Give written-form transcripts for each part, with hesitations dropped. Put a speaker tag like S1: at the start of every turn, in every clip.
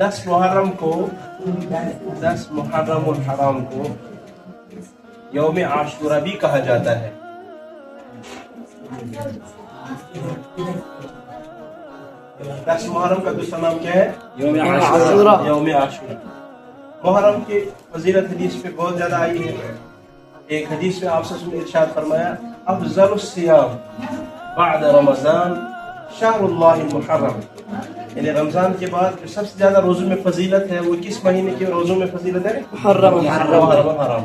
S1: 10 मुहर्रम को 10 मुहर्रमुल हराम को यौम आशूरा भी कहा जाता है। 10 मुहर्रम का दूसरा नाम क्या है?
S2: यौम आशूरा।
S1: यौम आशूरा। मुहर्रम की फजीलत हदीस पे बहुत ज्यादा आई है। एक हदीस में आप सल्लल्लाहु अलैहि वसल्लम ने इरशाद फरमाया, अफज़लुस सियाम बाद रमज़ान शहरुल्लाहिल मुहर्रम, यानी रमजान के बाद जो सबसे ज्यादा रोजों में फजीलत है वो किस महीने के रोजों में फजीलत है?
S2: मुहर्रम।
S1: मुहर्रम।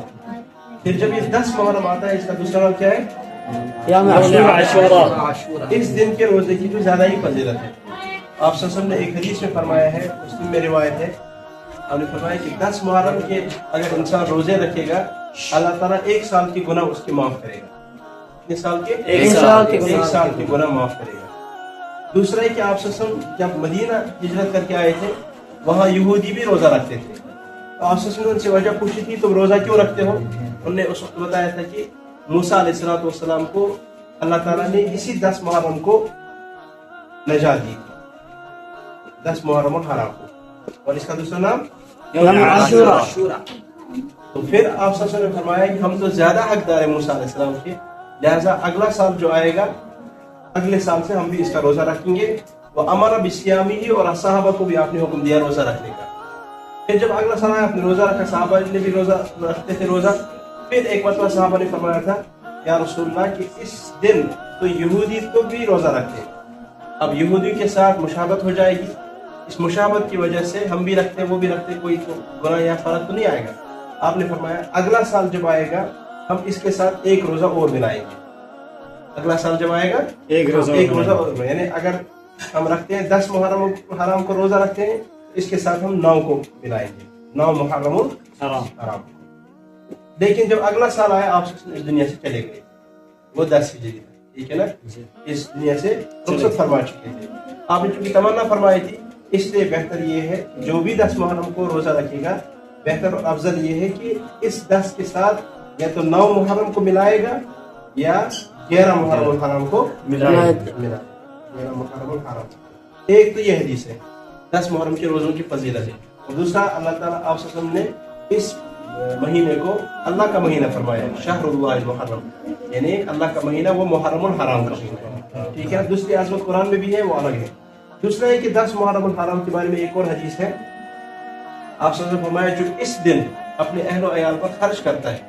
S1: फिर जब ये 10 मुहर्रम आता है, इसका दूसरा नाम क्या है?
S2: यौम आशूरा।
S1: इस दिन के रोजे की तो ज्यादा ही फजीलत है। आप सल्लल्लाहु अलैहि वसल्लम ने एक हदीस में फरमाया है, मुस्लिम में रिवायत है, आपने फरमाया कि 10 मुहर्रम के अगर इंसान रोजे रखेगा, अल्लाह ताला 1 साल की गुनाह उसकी माफ करेगा। कितने साल के?
S2: 1 साल के
S1: 1 साल की गुनाह माफ करेगा। दूसरा है कि आप सल्लल्लाहु अलैहि वसल्लम जब मदीना हिजरत करके आए थे, वहाँ यहूदी भी रोजा रखते थे। तो आप सल्लल्लाहु अलैहि वसल्लम ने उनसे वजह पूछी थी, तुम रोजा क्यों रखते हो? उन्होंने उस वक्त बताया था कि मूसा अलैहिस्सलाम को अल्लाह ताला ने इसी 10 मुहर्रम को नजात दी थी, 10 मुहर्रम हराम को, और इसका दूसरा नाम
S2: यौम आशूरा।
S1: तो फिर आप सल्लल्लाहु अलैहि वसल्लम ने फरमाया कि हम तो ज्यादा हकदार है मूसा अलैहिस्सलाम के, लिहाजा अगला साल जो आएगा, अगले साल से हम भी इसका रोजा रखेंगे। वो अमरा बिसियामी ही, और सहाबा को भी आपने हुक्म दिया रोजा रखने का। फिर जब अगला साल आया, आपने रोजा रखा, सहाबा ने भी रोजा रखते थे रोजा। फिर एक मरतबा सहाबा ने फरमाया था, या रसूलल्लाह कि इस दिन तो यहूदी तो भी रोजा रखते हैं, अब यहूदी के साथ मुशाबत हो जाएगी, इस मुशाबत की वजह से हम भी रखते हैं वो भी रखते हैं, कोई तो गुनाह या फर्क तो नहीं आएगा। आपने फरमाया अगला साल जब आएगा हम इसके साथ 1 रोजा और मिलाएंगे। अगला साल जब आएगा
S2: 1 रोजा
S1: और, यानी अगर हम रखते हैं 10 मुहर्रम हराम को रोजा रखते हैं, इसके साथ हम 9 को मिलाएंगे, 9 मुहर्रम हराम। लेकिन जब अगला साल आया, आप इस दुनिया से चले गए, वो 10 हिजरी था, ठीक है ना, इस दुनिया से रुखसत फरमा चुके थे। आपने चूंकि तमन्ना फरमाई थी, इसलिए बेहतर ये है जो भी 10 मुहर्रम को रोजा रखेगा, बेहतर और अफजल ये है कि इस 10 के साथ या तो 9 मुहर्रम को मिलाएगा या 11 मुहर्रम हराम को मिलाएगा। 11 मुहर्रम हराम। एक तो ये हदीस है 10 मुहर्रम के रोजों की फजीलत है, और दूसरा अल्लाह ताला आप सल्लल्लाहु अलैहि वसल्लम ने इस महीने को अल्लाह का महीना फरमाया, शहरुल्लाहिल मुहर्रम, यानी अल्लाह का महीना वो मुहर्रमुल हराम का महीना, ठीक है। दूसरी आज़मत कुरान में भी है, वो अलग है। दूसरा है कि 10 मुहर्रमुल हराम के बारे में एक और हदीस है, आप सल्लल्लाहु अलैहि वसल्लम फरमाया जो इस दिन अपने अहलो अयाल पर खर्च करता है,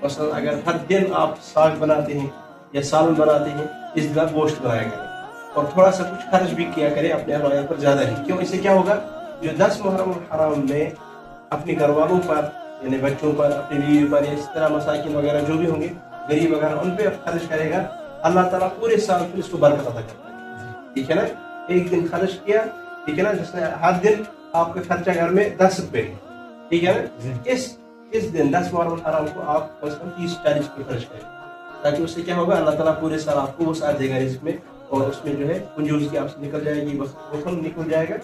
S1: मसलन अगर हर दिन आप साग बनाते हैं या सालन बनाते हैं, इस दिन आप गोश्त बनाया करें और थोड़ा सा कुछ खर्च भी किया करें अपने अहलो अयाल पर ज्यादा ही। क्यों? इससे क्या होगा, जो 10 मुहर्रमुल हराम में अपने घर वालों पर, यानी बच्चों पर, अपनी बीवी पर, या इस तरह मसाकिन वगैरह जो भी होंगे, गरीब वगैरह, उन पे खर्च करेगा, अल्लाह ताला पूरे साल फिर इसको बरकत अता करता है, ठीक है ना। एक दिन खर्च किया, ठीक है ना, जिसने हर दिन आपका खर्चा घर में 10 रुपए, ठीक है ना, इस दिन 10 मुहर्रम हराम को आप कम से कम 30-40 रुपये खर्च करें, ताकि उससे क्या होगा, अल्लाह ताला पूरे साल आपको वो साथ देगा रिज़्क़ में, और उसमें जो है कंजूस की आपसे निकल जाएगी, वक्त निकल जाएगा,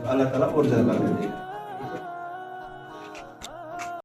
S1: अल्लाह ताला और ज्यादा बरकत देगा।